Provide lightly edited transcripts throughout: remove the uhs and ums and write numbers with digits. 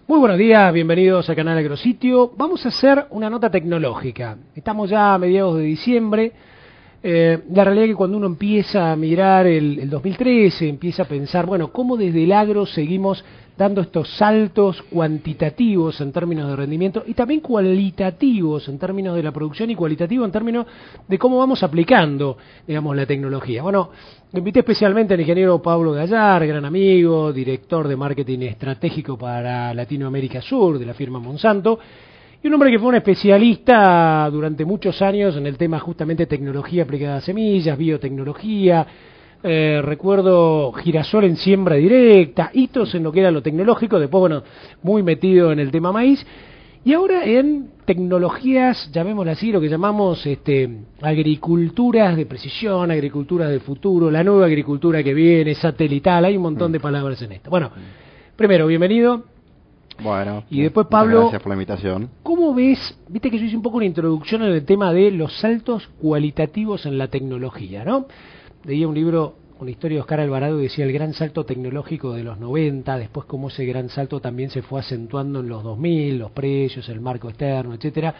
Muy buenos días, bienvenidos al canal Agrositio. Vamos a hacer una nota tecnológica. Estamos ya a mediados de diciembre. La realidad es que cuando uno empieza a mirar el 2013, empieza a pensar, bueno, ¿cómo desde el agro seguimos dando estos saltos cuantitativos en términos de rendimiento y también cualitativos en términos de la producción y cualitativos en términos de cómo vamos aplicando, digamos, la tecnología? Bueno, invité especialmente al ingeniero Pablo Gallar, gran amigo, director de marketing estratégico para Latinoamérica Sur de la firma Monsanto, y un hombre que fue un especialista durante muchos años en el tema justamente tecnología aplicada a semillas, biotecnología, recuerdo girasol en siembra directa, hitos en lo que era lo tecnológico, después, bueno, muy metido en el tema maíz, y ahora en tecnologías, llamémoslo así, lo que llamamos agriculturas de precisión, agriculturas del futuro, la nueva agricultura que viene, satelital, hay un montón de palabras en esto. Bueno, primero, bienvenido. Bueno, y después Pablo, gracias por la invitación. ¿Cómo ves? Viste que yo hice un poco una introducción en el tema de los saltos cualitativos en la tecnología, ¿no? Leía un libro, una historia de Oscar Alvarado, que decía el gran salto tecnológico de los 90, después cómo ese gran salto también se fue acentuando en los 2000, los precios, el marco externo, etcétera.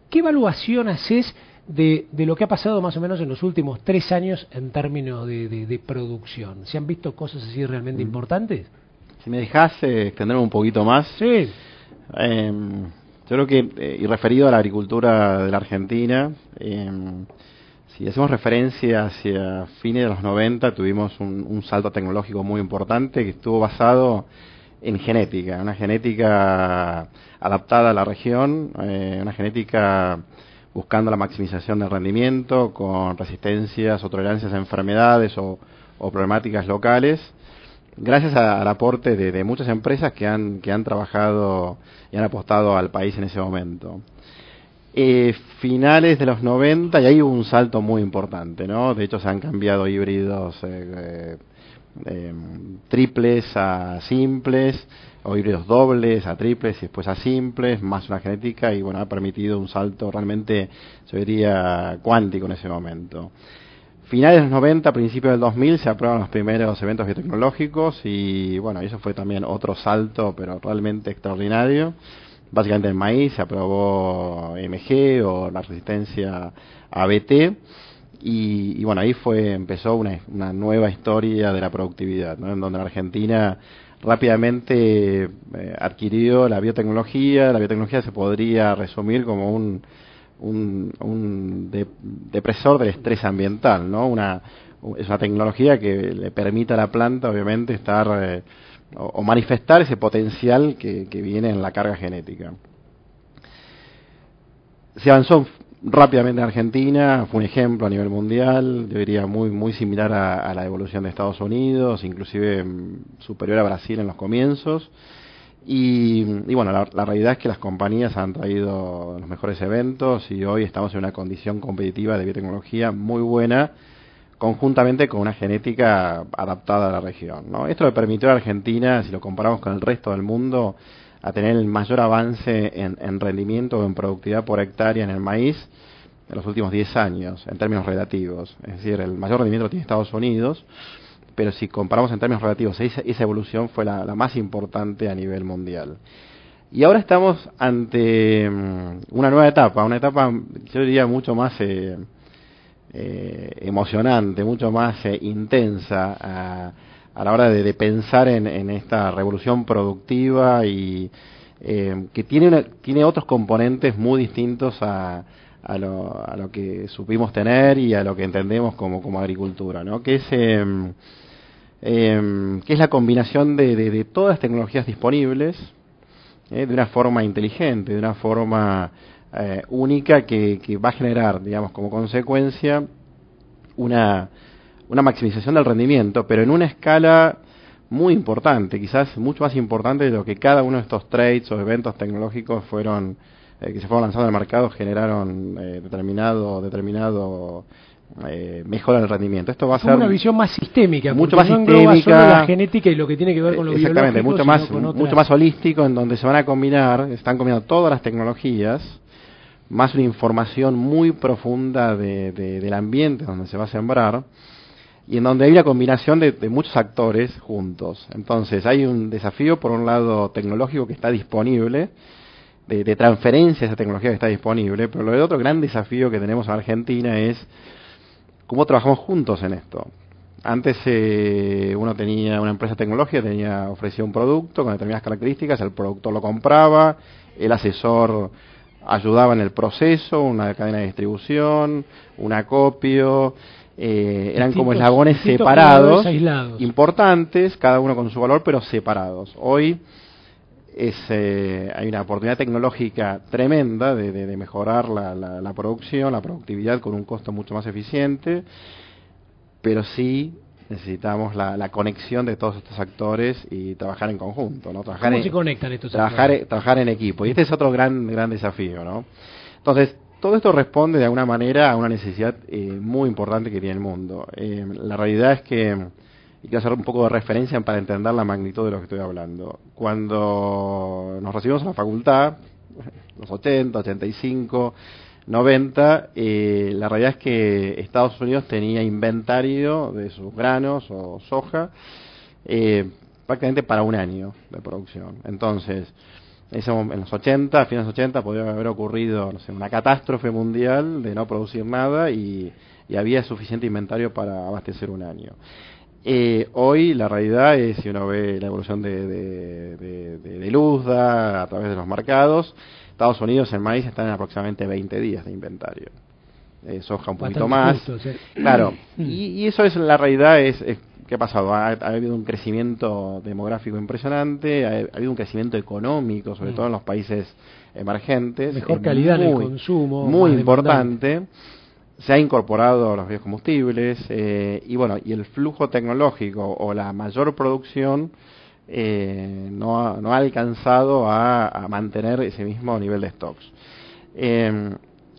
¿Qué evaluación haces de lo que ha pasado más o menos en los últimos 3 años en términos de producción? ¿Se han visto cosas así realmente importantes? Si me dejas extenderme un poquito más. Sí. Yo creo que, y referido a la agricultura de la Argentina, si hacemos referencia hacia fines de los 90, tuvimos un salto tecnológico muy importante que estuvo basado en genética, una genética adaptada a la región, una genética buscando la maximización del rendimiento, con resistencias o tolerancias a enfermedades o problemáticas locales, gracias al aporte de muchas empresas que han trabajado y han apostado al país en ese momento. Finales de los 90, y ahí hubo un salto muy importante, ¿no? De hecho, se han cambiado híbridos triples a simples, o híbridos dobles a triples y después a simples, más una genética, y bueno, ha permitido un salto realmente, yo diría, cuántico en ese momento. Finales de los 90, principios del 2000, se aprueban los primeros eventos biotecnológicos y bueno, eso fue también otro salto, pero realmente extraordinario. Básicamente en maíz se aprobó MG o la resistencia a BT y bueno, ahí empezó una nueva historia de la productividad, ¿no? En donde la Argentina rápidamente adquirió la biotecnología. La biotecnología se podría resumir como un depresor del estrés ambiental, ¿no? Es una tecnología que le permite a la planta, obviamente, estar o manifestar ese potencial que viene en la carga genética. Se avanzó rápidamente en Argentina, fue un ejemplo a nivel mundial, yo diría muy similar a la evolución de Estados Unidos, inclusive superior a Brasil en los comienzos. Y bueno, la realidad es que las compañías han traído los mejores eventos y hoy estamos en una condición competitiva de biotecnología muy buena, conjuntamente con una genética adaptada a la región, ¿no? Esto le permitió a Argentina, si lo comparamos con el resto del mundo, a tener el mayor avance en rendimiento o en productividad por hectárea en el maíz en los últimos 10 años, en términos relativos. Es decir, el mayor rendimiento lo tiene Estados Unidos, pero si comparamos en términos relativos, esa evolución fue la más importante a nivel mundial. Y ahora estamos ante una nueva etapa, yo diría mucho más emocionante, mucho más intensa a la hora de pensar en esta revolución productiva y que tiene otros componentes muy distintos a lo que supimos tener y a lo que entendemos como agricultura, ¿no? Que es la combinación de todas las tecnologías disponibles de una forma inteligente, de una forma única que va a generar, digamos, como consecuencia una maximización del rendimiento, pero en una escala muy importante, quizás mucho más importante de lo que cada uno de estos trades o eventos tecnológicos que se fueron lanzando al mercado generaron determinado mejora en el rendimiento. Esto va a ser una visión más sistémica, mucho más no sistémica, solo la genética y lo que tiene que ver con lo exactamente, biológico, mucho más holístico, en donde están combinando todas las tecnologías, más una información muy profunda del ambiente donde se va a sembrar, y en donde hay una combinación de muchos actores juntos. Entonces hay un desafío, por un lado, tecnológico que está disponible, de transferencia de esa tecnología que está disponible, pero el otro gran desafío que tenemos en Argentina es cómo trabajamos juntos en esto. Antes uno tenía una empresa tecnológica, ofrecía un producto con determinadas características, el productor lo compraba, el asesor ayudaba en el proceso, una cadena de distribución, un acopio, eran como eslabones separados, importantes, cada uno con su valor, pero separados. Hoy hay una oportunidad tecnológica tremenda de mejorar la producción, la productividad con un costo mucho más eficiente, pero sí necesitamos la conexión de todos estos actores y trabajar en conjunto, ¿no? ¿Cómo se conectan estos actores? Trabajar en equipo, y este es otro gran desafío, ¿no? Entonces, todo esto responde de alguna manera a una necesidad muy importante que tiene el mundo. La realidad es que, y quiero hacer un poco de referencia para entender la magnitud de lo que estoy hablando. Cuando nos recibimos en la facultad, los 80, 85, 90, la realidad es que Estados Unidos tenía inventario de sus granos o soja prácticamente para un año de producción. Entonces, en los 80, a fines de los 80, podría haber ocurrido, no sé, una catástrofe mundial de no producir nada y había suficiente inventario para abastecer un año. Hoy la realidad es, si uno ve la evolución de Luzda a través de los mercados, Estados Unidos en maíz están en aproximadamente 20 días de inventario. Soja un poquito más. Justo, ¿sí? Claro, y eso es la realidad, ¿qué ha pasado? Ha habido un crecimiento demográfico impresionante, ha habido un crecimiento económico, sobre todo en los países emergentes. Mejor calidad en el consumo. Muy importante. Se ha incorporado los biocombustibles y bueno, y el flujo tecnológico o la mayor producción no ha alcanzado a mantener ese mismo nivel de stocks.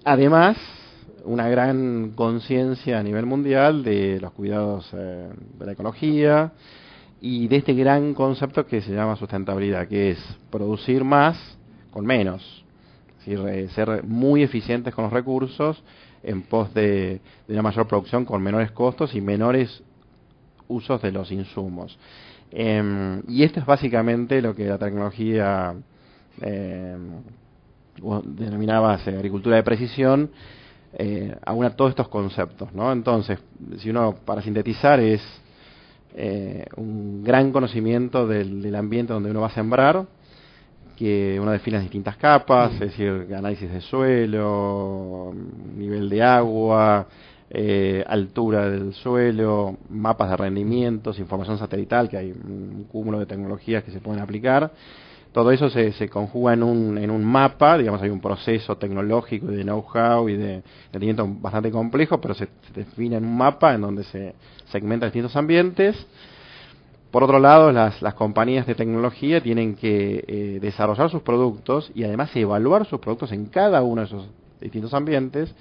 Además, una gran conciencia a nivel mundial de los cuidados de la ecología y de este gran concepto que se llama sustentabilidad, que es producir más con menos, es decir, ser muy eficientes con los recursos en pos de una mayor producción con menores costos y menores usos de los insumos. Y esto es básicamente lo que la tecnología denominaba agricultura de precisión, aúna todos estos conceptos, ¿no? Entonces, si uno, para sintetizar, es un gran conocimiento del ambiente donde uno va a sembrar, que uno define las distintas capas, es decir, análisis de suelo, nivel de agua, altura del suelo, mapas de rendimientos, información satelital, que hay un cúmulo de tecnologías que se pueden aplicar. Todo eso se conjuga en un mapa, digamos, hay un proceso tecnológico y de know-how y de entendimiento bastante complejo, pero se define en un mapa en donde se segmentan distintos ambientes. Por otro lado, las compañías de tecnología tienen que desarrollar sus productos y además evaluar sus productos en cada uno de esos distintos ambientes.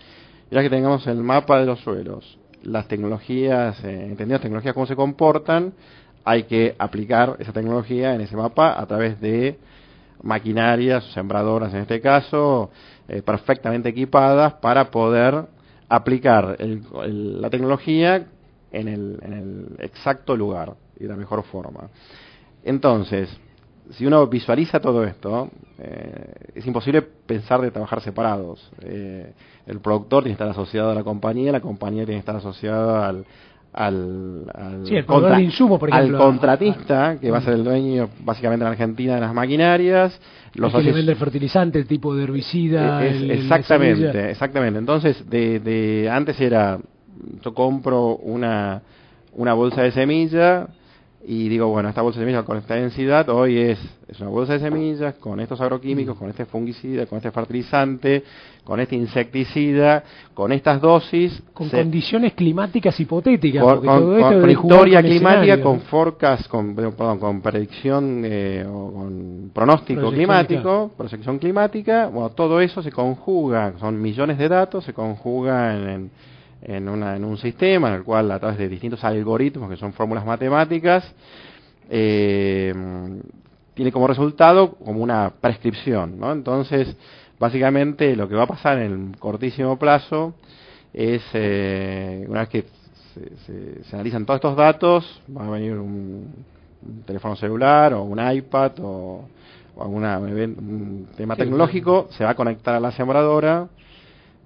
Ya que tengamos el mapa de los suelos, las tecnologías, entendidas tecnologías cómo se comportan, hay que aplicar esa tecnología en ese mapa a través de maquinarias, sembradoras en este caso, perfectamente equipadas para poder aplicar la tecnología en el exacto lugar y de la mejor forma. Entonces, si uno visualiza todo esto, es imposible pensar de trabajar separados. El productor tiene que estar asociado a la compañía tiene que estar asociada al insumo, por ejemplo, al contratista, que va a ser el dueño básicamente en Argentina de las maquinarias. Los que le vende el fertilizante, el tipo de herbicida. Exactamente. Entonces, antes era, yo compro una bolsa de semilla y digo, bueno, esta bolsa de semillas con esta densidad, hoy es una bolsa de semillas con estos agroquímicos, con este fungicida, con este fertilizante, con este insecticida, con estas dosis. Con condiciones climáticas hipotéticas. Con historia climática, con forecast, con predicción o con pronóstico climático, proyección climática. Bueno, todo eso se conjuga, son millones de datos, se conjugan en un sistema en el cual, a través de distintos algoritmos que son fórmulas matemáticas, tiene como resultado como una prescripción, ¿no? Entonces, básicamente lo que va a pasar en el cortísimo plazo es, una vez que se analizan todos estos datos, va a venir un teléfono celular o un iPad o un tema tecnológico, se va a conectar a la sembradora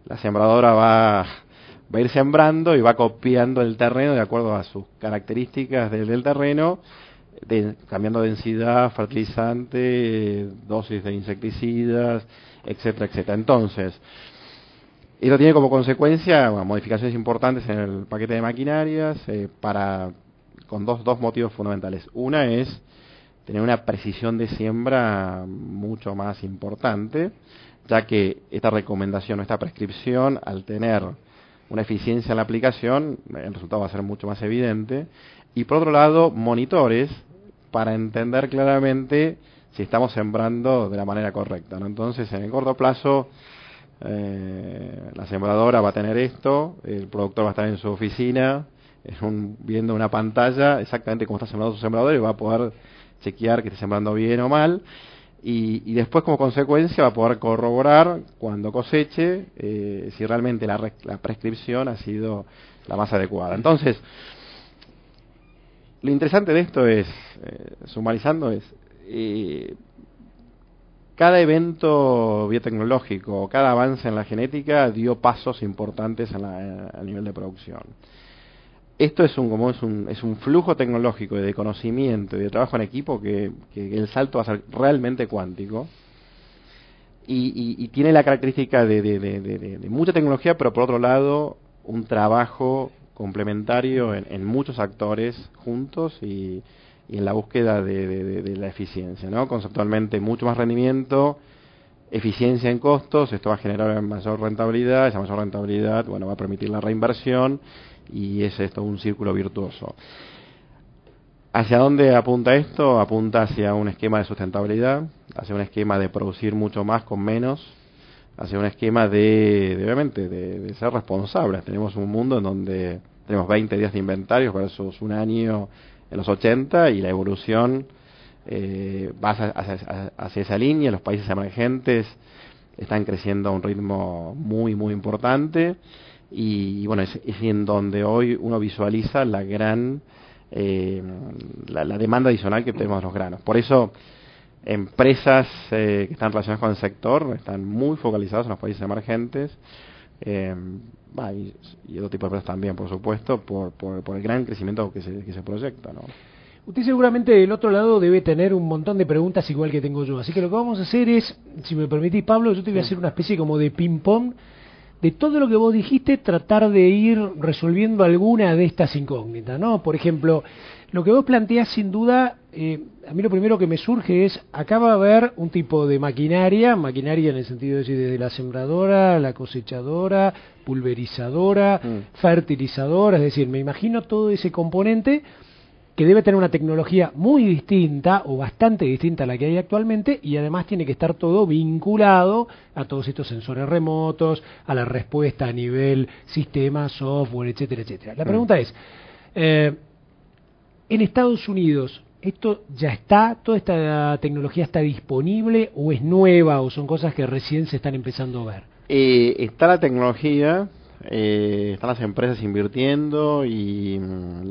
va a ir sembrando y va copiando el terreno de acuerdo a sus características del terreno, cambiando densidad, fertilizante, dosis de insecticidas, etcétera, etcétera. Entonces, esto tiene como consecuencia modificaciones importantes en el paquete de maquinarias con dos motivos fundamentales. Una es tener una precisión de siembra mucho más importante, ya que esta recomendación o esta prescripción, al tener una eficiencia en la aplicación, el resultado va a ser mucho más evidente. Y por otro lado, monitores para entender claramente si estamos sembrando de la manera correcta, ¿no? Entonces, en el corto plazo, la sembradora va a tener esto, el productor va a estar en su oficina, viendo una pantalla exactamente cómo está sembrando su sembrador y va a poder chequear que esté sembrando bien o mal. Y después, como consecuencia, va a poder corroborar cuando coseche si realmente la prescripción ha sido la más adecuada. Entonces, lo interesante de esto es, sumarizando, cada evento biotecnológico, cada avance en la genética dio pasos importantes a nivel de producción. Esto es un flujo tecnológico y de conocimiento y de trabajo en equipo que el salto va a ser realmente cuántico y tiene la característica de mucha tecnología, pero por otro lado un trabajo complementario en muchos actores juntos y en la búsqueda de la eficiencia, ¿no? Conceptualmente mucho más rendimiento, eficiencia en costos, esto va a generar mayor rentabilidad, esa mayor rentabilidad, bueno, va a permitir la reinversión y es esto un círculo virtuoso. ¿Hacia dónde apunta esto? Apunta hacia un esquema de sustentabilidad, hacia un esquema de producir mucho más con menos, hacia un esquema obviamente, de ser responsables. Tenemos un mundo en donde tenemos 20 días de inventarios versus un año en los 80 y la evolución va hacia esa línea. Los países emergentes están creciendo a un ritmo muy, muy importante y bueno, es en donde hoy uno visualiza la gran la demanda adicional que tenemos de los granos. Por eso empresas que están relacionadas con el sector están muy focalizadas en los países emergentes y otro tipo de empresas también, por supuesto, por el gran crecimiento que se proyecta, ¿no? Usted seguramente del otro lado debe tener un montón de preguntas igual que tengo yo, así que lo que vamos a hacer es, si me permitís, Pablo, yo te voy a hacer una especie como de ping-pong de todo lo que vos dijiste, tratar de ir resolviendo alguna de estas incógnitas, ¿no? Por ejemplo, lo que vos planteás sin duda, a mí lo primero que me surge es, acá va a haber un tipo de maquinaria en el sentido de decir, desde la sembradora, la cosechadora, pulverizadora, fertilizadora, es decir, me imagino todo ese componente que debe tener una tecnología muy distinta o bastante distinta a la que hay actualmente y además tiene que estar todo vinculado a todos estos sensores remotos, a la respuesta a nivel sistema, software, etcétera, etcétera. La pregunta es, en Estados Unidos, ¿esto ya está? ¿Toda esta tecnología está disponible o es nueva o son cosas que recién se están empezando a ver? Está la tecnología. Están las empresas invirtiendo y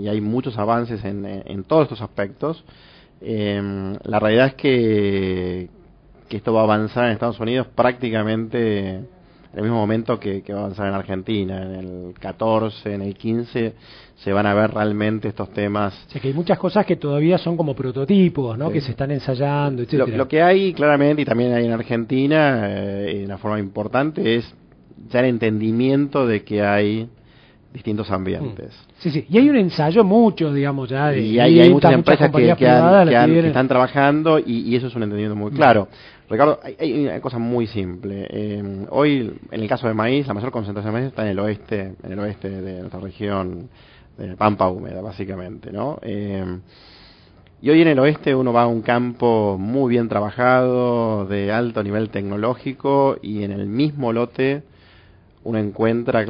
hay muchos avances en todos estos aspectos. La realidad es que esto va a avanzar en Estados Unidos prácticamente en el mismo momento que va a avanzar en Argentina. En el 14, en el 15 se van a ver realmente estos temas. O sea que hay muchas cosas que todavía son como prototipos, ¿no? Sí. Que se están ensayando, etcétera. Lo que hay claramente, y también hay en Argentina, de una forma importante, es ya el entendimiento de que hay distintos ambientes. Sí, sí, y hay un ensayo mucho, digamos, ya de... Y hay muchas empresas que están trabajando y eso es un entendimiento muy claro. Ricardo, hay una cosa muy simple. Hoy, en el caso de maíz, la mayor concentración de maíz está en el oeste de nuestra región, de pampa húmeda, básicamente, ¿no? Y hoy en el oeste uno va a un campo muy bien trabajado, de alto nivel tecnológico, y en el mismo lote uno encuentra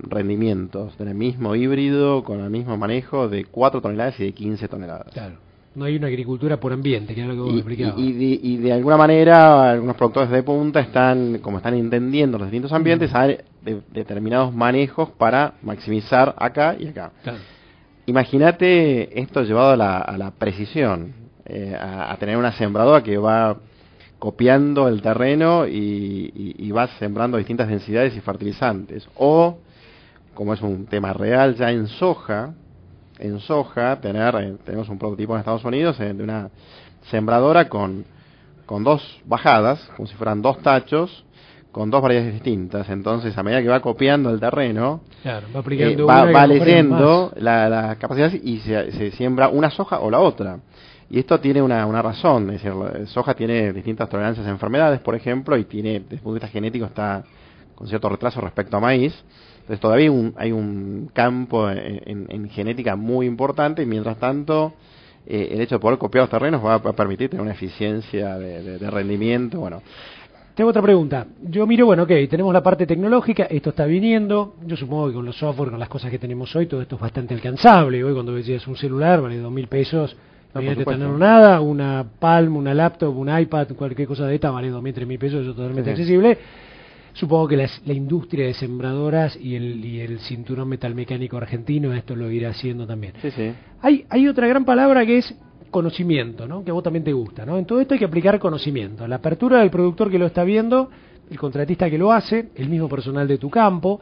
rendimientos del mismo híbrido, con el mismo manejo, de 4 toneladas y de 15 toneladas. Claro. No hay una agricultura por ambiente, que es lo que vos me explicabas. Y de alguna manera, algunos productores de punta están entendiendo los distintos ambientes, hay determinados manejos para maximizar acá y acá. Claro. Imagínate esto llevado a la precisión, a tener una sembradora que va copiando el terreno y va sembrando distintas densidades y fertilizantes. O, como es un tema real, ya en soja tenemos un prototipo en Estados Unidos de una sembradora con dos bajadas, como si fueran dos tachos, con dos variedades distintas. Entonces, a medida que va copiando el terreno, claro, va, aplicando va leyendo la capacidad y se siembra una soja o la otra. Y esto tiene una razón, es decir, la soja tiene distintas tolerancias a enfermedades, por ejemplo, y tiene, desde el punto de vista genético, está con cierto retraso respecto a maíz. Entonces todavía hay un campo en genética muy importante, y mientras tanto el hecho de poder copiar los terrenos va a permitir tener una eficiencia de rendimiento. Bueno, tengo otra pregunta. Yo miro, bueno, ok, tenemos la parte tecnológica, esto está viniendo. Yo supongo que con los software, con las cosas que tenemos hoy, todo esto es bastante alcanzable. Hoy cuando decías un celular vale 2.000 pesos, no hay que tener nada, una Palm, una laptop, un iPad, cualquier cosa de esta vale 2.000, 3.000 pesos, eso es totalmente accesible. Supongo que la industria de sembradoras y el cinturón metalmecánico argentino esto lo irá haciendo también. Sí, sí. Hay otra gran palabra que es conocimiento, ¿no? Que a vos también te gusta, ¿no? En todo esto hay que aplicar conocimiento. La apertura del productor que lo está viendo, el contratista que lo hace, el mismo personal de tu campo,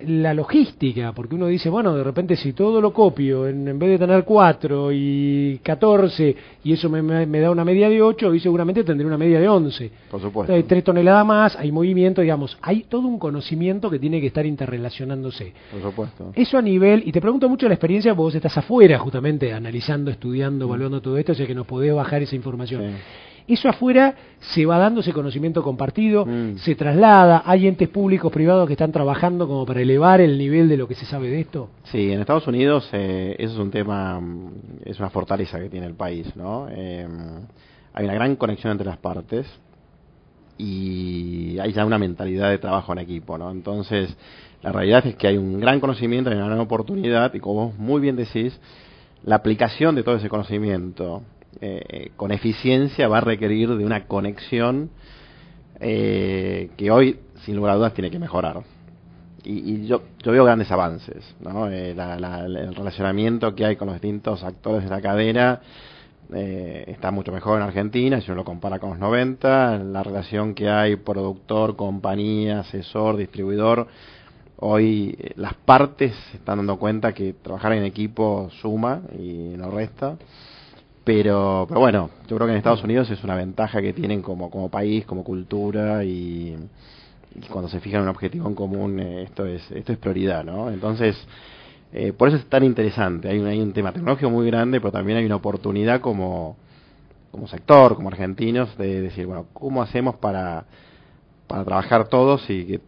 la logística, porque uno dice, bueno, de repente si todo lo copio, en vez de tener 4 y 14, y eso me da una media de 8, hoy seguramente tendré una media de 11. Por supuesto. Hay 3 toneladas más, hay movimiento, digamos, hay todo un conocimiento que tiene que estar interrelacionándose. Por supuesto. Eso a nivel, y te pregunto mucho la experiencia, porque vos estás afuera justamente analizando, estudiando, evaluando todo esto, o sea que nos podés bajar esa información. Sí. Eso afuera se va dando ese conocimiento compartido, se traslada, hay entes públicos, privados que están trabajando como para elevar el nivel de lo que se sabe de esto. Sí, en Estados Unidos eso es un tema, es una fortaleza que tiene el país, ¿no? Hay una gran conexión entre las partes y hay ya una mentalidad de trabajo en equipo, ¿no? Entonces, la realidad es que hay un gran conocimiento, hay una gran oportunidad y, como vos muy bien decís, la aplicación de todo ese conocimiento con eficiencia va a requerir de una conexión que hoy, sin lugar a dudas, tiene que mejorar. Y yo veo grandes avances, ¿no? El relacionamiento que hay con los distintos actores de la cadena está mucho mejor en Argentina, si uno lo compara con los 90. La relación que hay productor, compañía, asesor, distribuidor, hoy las partes se están dando cuenta que trabajar en equipo suma y no resta. Pero bueno, yo creo que en Estados Unidos es una ventaja que tienen como país, como cultura, y cuando se fijan en un objetivo en común, esto es prioridad, ¿no? Entonces, por eso es tan interesante. Hay un tema tecnológico muy grande, pero también hay una oportunidad como sector, como argentinos, de decir, bueno, ¿cómo hacemos para trabajar todos y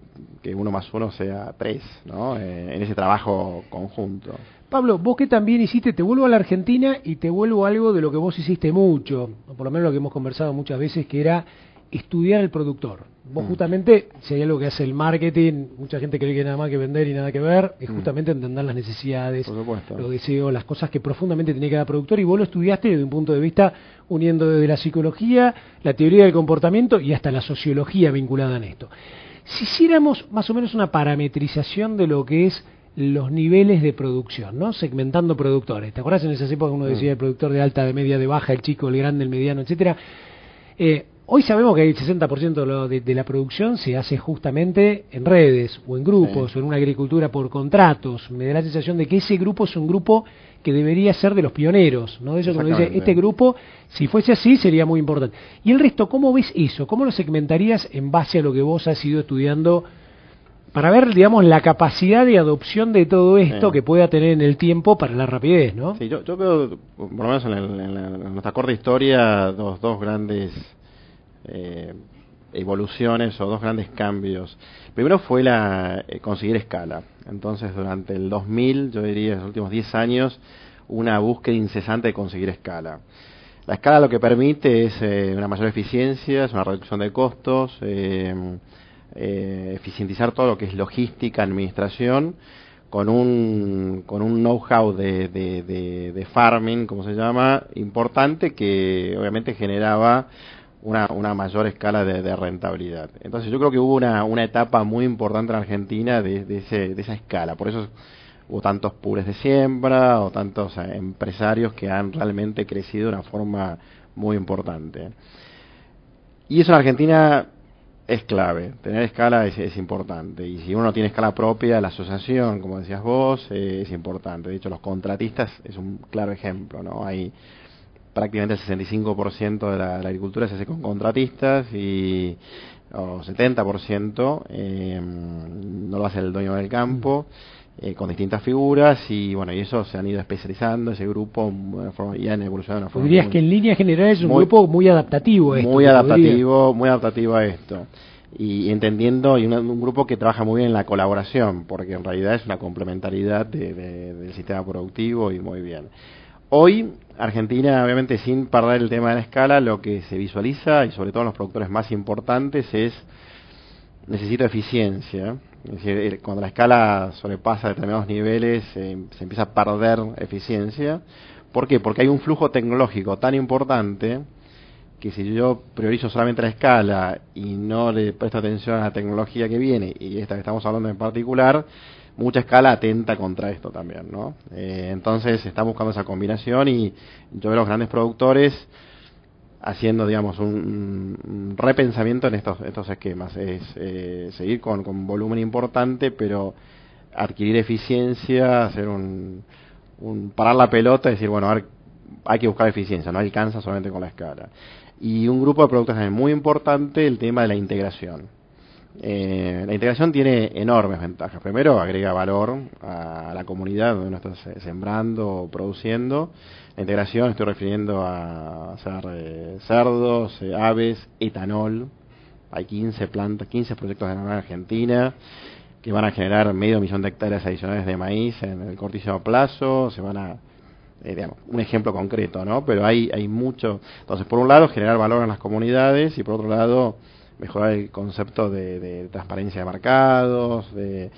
que 1 más 1 sea 3, ¿no? En ese trabajo conjunto. Pablo, vos que también hiciste, te vuelvo a la Argentina y te vuelvo a algo de lo que vos hiciste mucho, o por lo menos lo que hemos conversado muchas veces, que era estudiar al productor. Vos justamente, si hay algo que hace el marketing, mucha gente cree que nada más que vender y nada que ver, es justamente entender las necesidades, los deseos, las cosas que profundamente tiene cada productor, y vos lo estudiaste desde un punto de vista uniendo desde la psicología, la teoría del comportamiento y hasta la sociología vinculada en esto. Si hiciéramos más o menos una parametrización de lo que es los niveles de producción, ¿no? Segmentando productores. ¿Te acuerdas en esas épocas uno decía el productor de alta, de media, de baja, el chico, el grande, el mediano, etcétera? Hoy sabemos que el 60% de la producción se hace justamente en redes, o en grupos, o en una agricultura por contratos. Me da la sensación de que ese grupo es un grupo que debería ser de los pioneros, ¿no? De eso, como dice, este grupo, si fuese así, sería muy importante. Y el resto, ¿cómo ves eso? ¿Cómo lo segmentarías en base a lo que vos has ido estudiando para ver, digamos, la capacidad de adopción de todo esto que pueda tener en el tiempo para la rapidez, ¿no? Sí, yo veo, por lo menos en nuestra corta historia, dos grandes evoluciones o dos grandes cambios. Primero fue conseguir escala. Entonces, durante el 2000, yo diría, en los últimos 10 años, una búsqueda incesante de conseguir escala. La escala lo que permite es una mayor eficiencia, es una reducción de costos, eficientizar todo lo que es logística, administración, con un know-how de farming, como se llama, importante, que obviamente generaba una mayor escala de rentabilidad. Entonces yo creo que hubo una etapa muy importante en Argentina de esa escala. Por eso hubo tantos pools de siembra o tantos empresarios que han realmente crecido de una forma muy importante. Y eso en Argentina es clave, tener escala es importante. Y si uno no tiene escala propia, la asociación, como decías vos, es importante. De hecho, los contratistas es un claro ejemplo, ¿no? Hay prácticamente el 65% de la agricultura se hace con contratistas o 70% no lo hace el dueño del campo, con distintas figuras, y bueno, y eso se han ido especializando, ese grupo y han evolucionado de una forma. Dirías que en líneas generales es un grupo muy adaptativo a esto. Muy adaptativo a esto. Y entendiendo, y un grupo que trabaja muy bien en la colaboración, porque en realidad es una complementariedad del sistema productivo, y muy bien. Hoy, Argentina, obviamente sin perder el tema de la escala, lo que se visualiza, y sobre todo en los productores más importantes, necesito eficiencia. Es decir, cuando la escala sobrepasa determinados niveles, se empieza a perder eficiencia. ¿Por qué? Porque hay un flujo tecnológico tan importante que si yo priorizo solamente la escala y no le presto atención a la tecnología que viene, y esta que estamos hablando en particular, mucha escala atenta contra esto también, ¿no? Entonces estamos buscando esa combinación, y yo veo los grandes productores haciendo, digamos, un repensamiento en estos esquemas. Es seguir con volumen importante, pero adquirir eficiencia, hacer parar la pelota y decir, bueno, a ver, hay que buscar eficiencia, no alcanza solamente con la escala. Y un grupo de productos también muy importante, el tema de la integración. La integración tiene enormes ventajas. Primero, agrega valor a la comunidad donde uno está sembrando o produciendo. La integración, estoy refiriendo a hacer cerdos, aves, etanol. Hay 15 proyectos de etanol en Argentina que van a generar 500.000 de hectáreas adicionales de maíz en el cortísimo plazo. Se van a digamos, un ejemplo concreto, ¿no? Pero hay mucho. Entonces, por un lado, generar valor en las comunidades, y por otro lado, mejorar el concepto de transparencia de mercados, de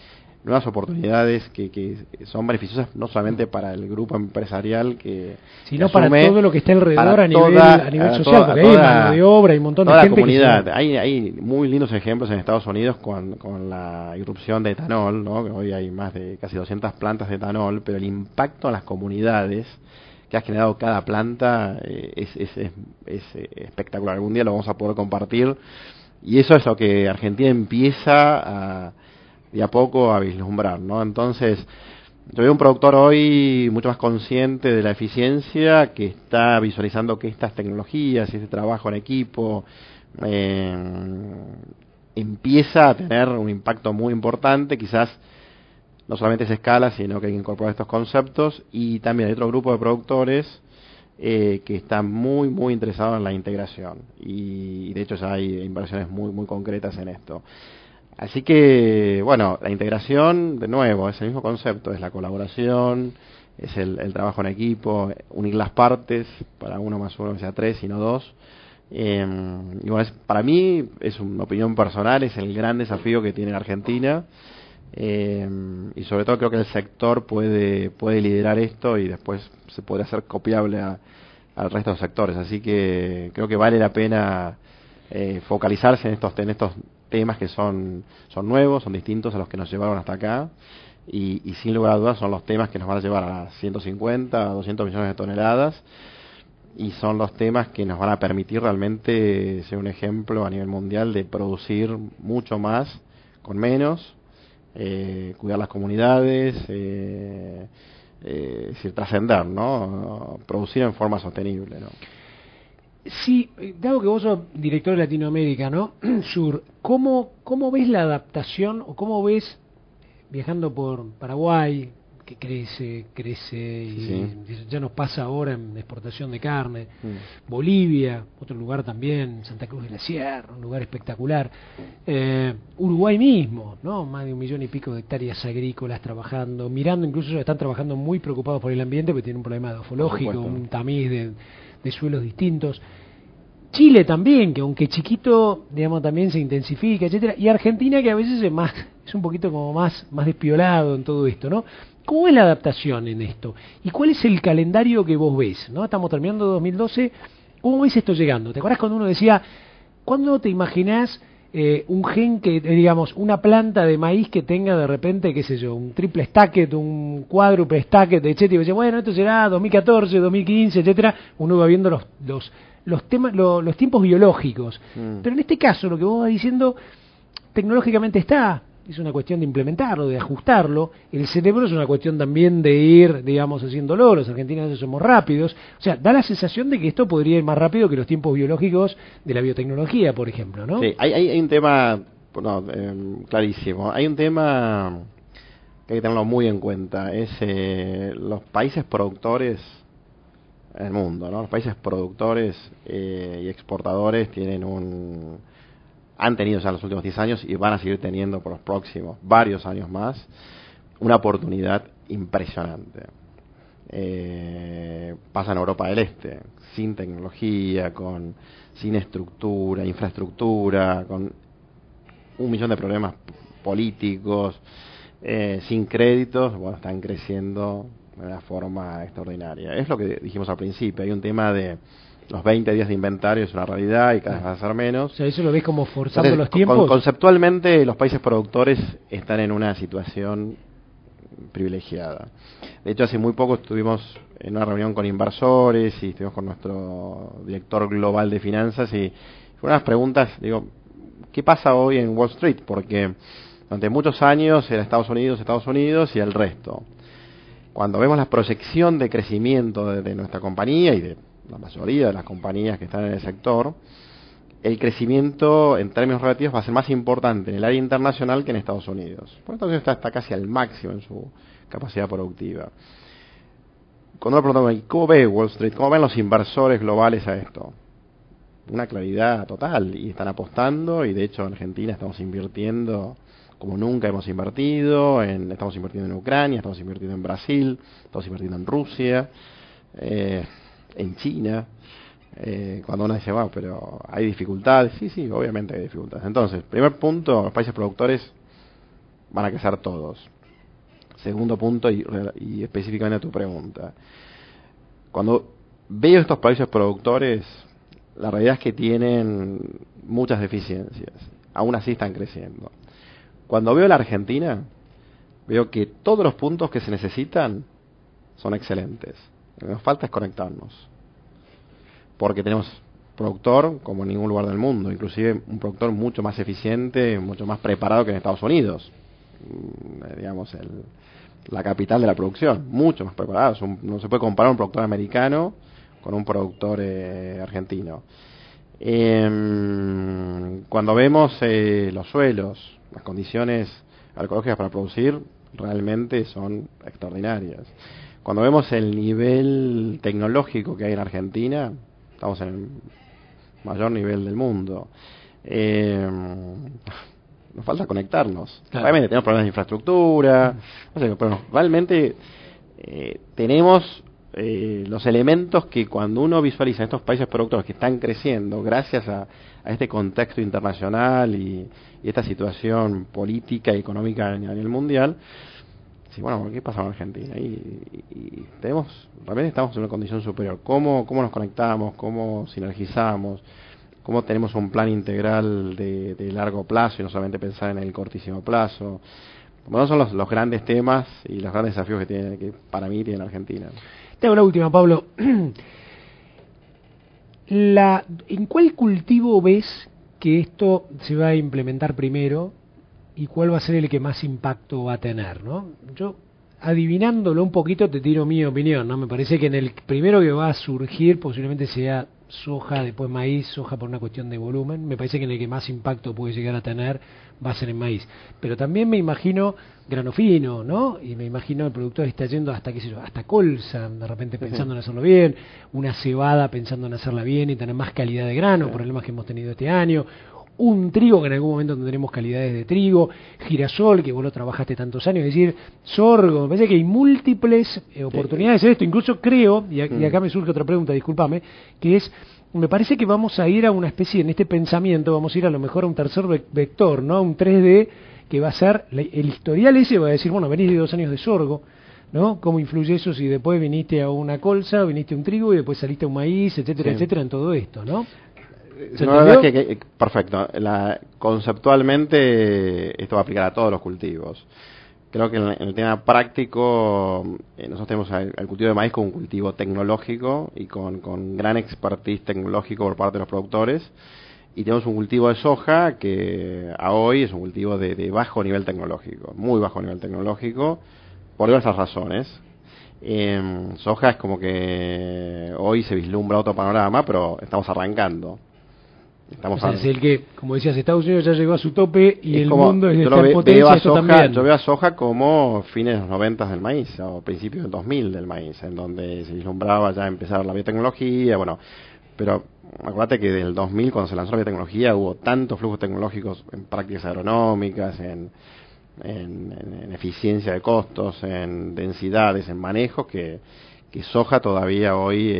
nuevas oportunidades que son beneficiosas no solamente para el grupo empresarial sino para todo lo que está alrededor a nivel social, porque hay mano de obra y un montón de gente. La comunidad. Hay muy lindos ejemplos en Estados Unidos con la irrupción de etanol, ¿no? Hoy hay más de casi 200 plantas de etanol, pero el impacto en las comunidades que ha generado cada planta es espectacular. Algún día lo vamos a poder compartir, y eso es lo que Argentina empieza de a poco a vislumbrar, ¿no? Entonces, yo veo un productor hoy mucho más consciente de la eficiencia, que está visualizando que estas tecnologías y este trabajo en equipo empieza a tener un impacto muy importante. Quizás no solamente es escala, sino que hay que incorporar estos conceptos. Y también hay otro grupo de productores que están muy interesados en la integración, y de hecho ya hay inversiones muy concretas en esto. Así que, bueno, la integración, de nuevo, es el mismo concepto, es la colaboración, es el trabajo en equipo, unir las partes, para 1 más 1 sea 3 y no 2. Y bueno, para mí, es una opinión personal, es el gran desafío que tiene Argentina, y sobre todo creo que el sector puede liderar esto, y después se puede hacer copiable al resto de los sectores. Así que creo que vale la pena focalizarse en estos temas que son nuevos, son distintos a los que nos llevaron hasta acá, y sin lugar a dudas son los temas que nos van a llevar a 150 a 200 millones de toneladas, y son los temas que nos van a permitir realmente ser un ejemplo a nivel mundial de producir mucho más con menos, cuidar las comunidades, trascender, ¿no? Producir en forma sostenible, ¿no? Sí, dado que vos sos director de Latinoamérica, ¿no? Sur, ¿cómo ves la adaptación, o cómo ves, viajando por Paraguay, que crece y ya nos pasa ahora en exportación de carne, Bolivia, otro lugar también, Santa Cruz de la Sierra, un lugar espectacular, Uruguay mismo, ¿no? Más de 1 millón y pico de hectáreas agrícolas trabajando, mirando, incluso están trabajando muy preocupados por el ambiente, porque tienen un problema ecológico, un tamiz de suelos distintos. Chile también, que aunque chiquito, digamos, también se intensifica, etcétera, y Argentina, que a veces es es un poquito como más despiolado en todo esto, ¿no? ¿Cómo es la adaptación en esto? ¿Y cuál es el calendario que vos ves? ¿No? Estamos terminando 2012, ¿cómo ves esto llegando? ¿Te acuerdas cuando uno decía, ¿cuándo te imaginás un gen que, digamos, una planta de maíz que tenga de repente, qué sé yo, un triple stacket, un cuádruple stacket, etcétera? Y dice, bueno, esto será 2014, 2015, etcétera. Uno va viendo los tiempos biológicos. Pero en este caso, lo que vos vas diciendo, tecnológicamente está. Es una cuestión de implementarlo, de ajustarlo. El cerebro es una cuestión también de ir, digamos, haciéndolo. Los argentinos a veces somos rápidos. O sea, da la sensación de que esto podría ir más rápido que los tiempos biológicos de la biotecnología, por ejemplo, ¿no? Sí, hay un tema clarísimo. Hay un tema que hay que tenerlo muy en cuenta. Es los países productores en el mundo, ¿no? Los países productores y exportadores han tenido ya en los últimos 10 años y van a seguir teniendo por los próximos varios años más una oportunidad impresionante. Pasa en Europa del Este, sin tecnología, sin estructura, infraestructura, con 1.000.000 de problemas políticos, sin créditos, bueno, están creciendo de una forma extraordinaria. Es lo que dijimos al principio, hay un tema de los 20 días de inventario, es una realidad y cada vez va a ser menos. O sea, ¿eso lo ves como forzando los tiempos? Conceptualmente, los países productores están en una situación privilegiada. De hecho, hace muy poco estuvimos en una reunión con inversores y estuvimos con nuestro director global de finanzas y fueron unas preguntas, digo, ¿qué pasa hoy en Wall Street? Porque durante muchos años era Estados Unidos y el resto. Cuando vemos la proyección de crecimiento de nuestra compañía y de la mayoría de las compañías que están en el sector, el crecimiento en términos relativos va a ser más importante en el área internacional que en Estados Unidos. Por Estados Unidos está casi al máximo en su capacidad productiva. Cuando uno pregunta, ¿cómo ve Wall Street? ¿Cómo ven los inversores globales a esto? Una claridad total, y están apostando, y de hecho en Argentina estamos invirtiendo como nunca hemos invertido, estamos invirtiendo en Ucrania, estamos invirtiendo en Brasil, estamos invirtiendo en Rusia, en China. Cuando uno dice, wow, pero hay dificultades, sí, obviamente hay dificultades. Entonces, primer punto, los países productores van a crecer todos. Segundo punto, y específicamente a tu pregunta, cuando veo estos países productores, la realidad es que tienen muchas deficiencias, aún así están creciendo. Cuando veo la Argentina, veo que todos los puntos que se necesitan son excelentes. Lo que nos falta es conectarnos, porque tenemos productor como en ningún lugar del mundo, inclusive un productor mucho más eficiente, mucho más preparado que en Estados Unidos, digamos la capital de la producción, mucho más preparado. No se puede comparar un productor americano con un productor argentino. Cuando vemos los suelos, las condiciones agroecológicas para producir realmente son extraordinarias. Cuando vemos el nivel tecnológico que hay en Argentina, estamos en el mayor nivel del mundo. Nos falta conectarnos. Claro. Obviamente tenemos problemas de infraestructura, no sé, pero realmente tenemos los elementos que cuando uno visualiza estos países productores que están creciendo gracias a este contexto internacional y esta situación política y económica a nivel mundial, sí, bueno, ¿qué pasa en Argentina? Y realmente estamos en una condición superior. ¿Cómo nos conectamos? ¿Cómo sinergizamos? ¿Cómo tenemos un plan integral de largo plazo y no solamente pensar en el cortísimo plazo? Bueno, son los grandes temas y los grandes desafíos que para mí tiene Argentina. Te hago la última, Pablo. ¿En cuál cultivo ves que esto se va a implementar primero y cuál va a ser el que más impacto va a tener, ¿no? Yo, adivinándolo un poquito, te tiro mi opinión, ¿no? Me parece que en el primero que va a surgir posiblemente sea soja, después maíz, soja por una cuestión de volumen. Me parece que en el que más impacto puede llegar a tener va a ser en maíz. Pero también me imagino grano fino, ¿no? Y me imagino el productor está yendo hasta, qué sé yo, hasta colza, de repente pensando en hacerlo bien, una cebada pensando en hacerla bien y tener más calidad de grano, problemas que hemos tenido este año, un trigo que en algún momento tendremos calidades de trigo, girasol, que vos lo trabajaste tantos años, es decir, sorgo. Me parece que hay múltiples oportunidades en esto. Incluso creo, y acá me surge otra pregunta, discúlpame, que es me parece que vamos a ir a una especie, en este pensamiento, vamos a ir a lo mejor a un tercer vector, ¿no? Un 3D que va a ser, el historial ese va a decir, bueno, venís de 2 años de sorgo, ¿no? ¿Cómo influye eso si después viniste a una colza, viniste a un trigo y después saliste a un maíz, etcétera, etcétera, en todo esto, ¿no? No, la verdad es que perfecto. Conceptualmente esto va a aplicar a todos los cultivos. Creo que en el tema práctico nosotros tenemos el cultivo de maíz como un cultivo tecnológico y con gran expertise tecnológico por parte de los productores, y tenemos un cultivo de soja que a hoy es un cultivo de bajo nivel tecnológico, muy bajo nivel tecnológico, por diversas razones. Soja es como que hoy se vislumbra otro panorama, pero estamos arrancando. Es el que, como decías, Estados Unidos ya llegó a su tope y el mundo está en potencia, esto también. Yo veo a soja como fines de los 90 del maíz, o principios del 2000 del maíz, en donde se vislumbraba ya empezar la biotecnología, bueno, pero acuérdate que del 2000, cuando se lanzó la biotecnología, hubo tantos flujos tecnológicos en prácticas agronómicas, en eficiencia de costos, en densidades, en manejos, que soja todavía hoy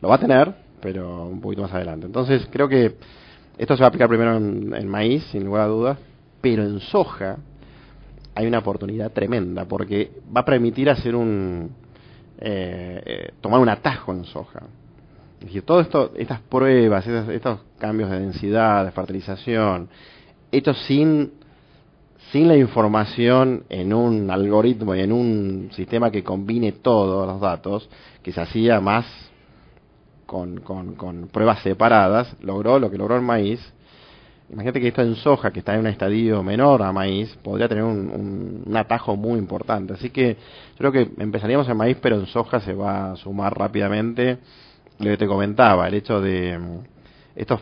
lo va a tener, pero un poquito más adelante. Entonces creo que esto se va a aplicar primero en maíz, sin lugar a dudas, pero en soja hay una oportunidad tremenda, porque va a permitir hacer tomar un atajo en soja. Es decir, todo esto, estas pruebas, estos cambios de densidad, de fertilización, hechos sin la información en un algoritmo y en un sistema que combine todos los datos, que se hacía más con pruebas separadas, logró lo que logró el maíz. Imagínate que esto en soja, que está en un estadio menor a maíz, podría tener un atajo muy importante. Así que yo creo que empezaríamos en maíz, pero en soja se va a sumar rápidamente lo que te comentaba, el hecho de estos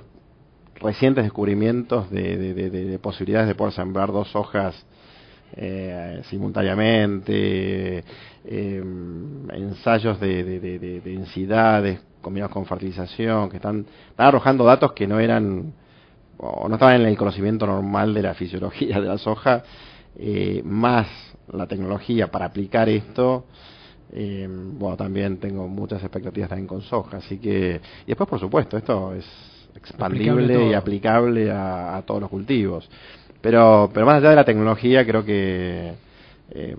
recientes descubrimientos de posibilidades de poder sembrar 2 sojas simultáneamente, ensayos de densidades combinados con fertilización, que están arrojando datos que no eran o no estaban en el conocimiento normal de la fisiología de la soja, más la tecnología para aplicar esto. Bueno, también tengo muchas expectativas también con soja, así que, y después por supuesto esto es expandible y aplicable a todos los cultivos, pero más allá de la tecnología creo que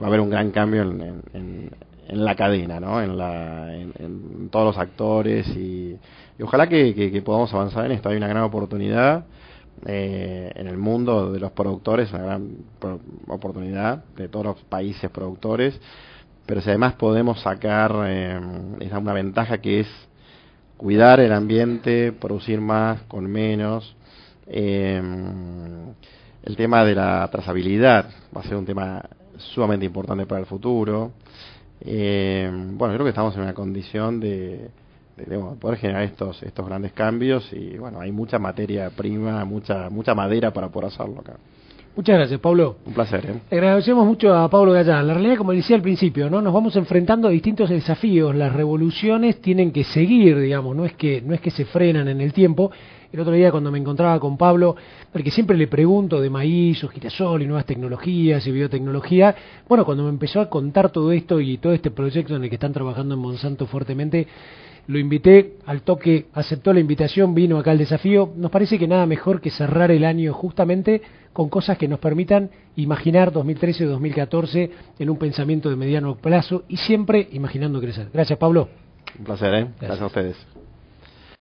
va a haber un gran cambio en la cadena, ¿no? En todos los actores, y ojalá que podamos avanzar en esto. Hay una gran oportunidad en el mundo de los productores, una gran oportunidad de todos los países productores, pero si además podemos sacar una ventaja, que es cuidar el ambiente, producir más con menos. El tema de la trazabilidad va a ser un tema sumamente importante para el futuro. Bueno, creo que estamos en una condición de poder generar estos grandes cambios, y bueno, hay mucha materia prima, mucha madera para poder hacerlo acá. Muchas gracias, Pablo. Un placer. Le agradecemos mucho a Pablo Gallán. La realidad, como decía al principio, ¿no? Nos vamos enfrentando a distintos desafíos. Las revoluciones tienen que seguir, digamos, no es que se frenan en el tiempo. El otro día, cuando me encontraba con Pablo, porque siempre le pregunto de maíz o girasol y nuevas tecnologías y biotecnología, bueno, cuando me empezó a contar todo esto y todo este proyecto en el que están trabajando en Monsanto fuertemente, lo invité, al toque aceptó la invitación, vino acá al desafío. Nos parece que nada mejor que cerrar el año justamente con cosas que nos permitan imaginar 2013-2014 en un pensamiento de mediano plazo y siempre imaginando crecer. Gracias, Pablo. Un placer, Gracias a ustedes.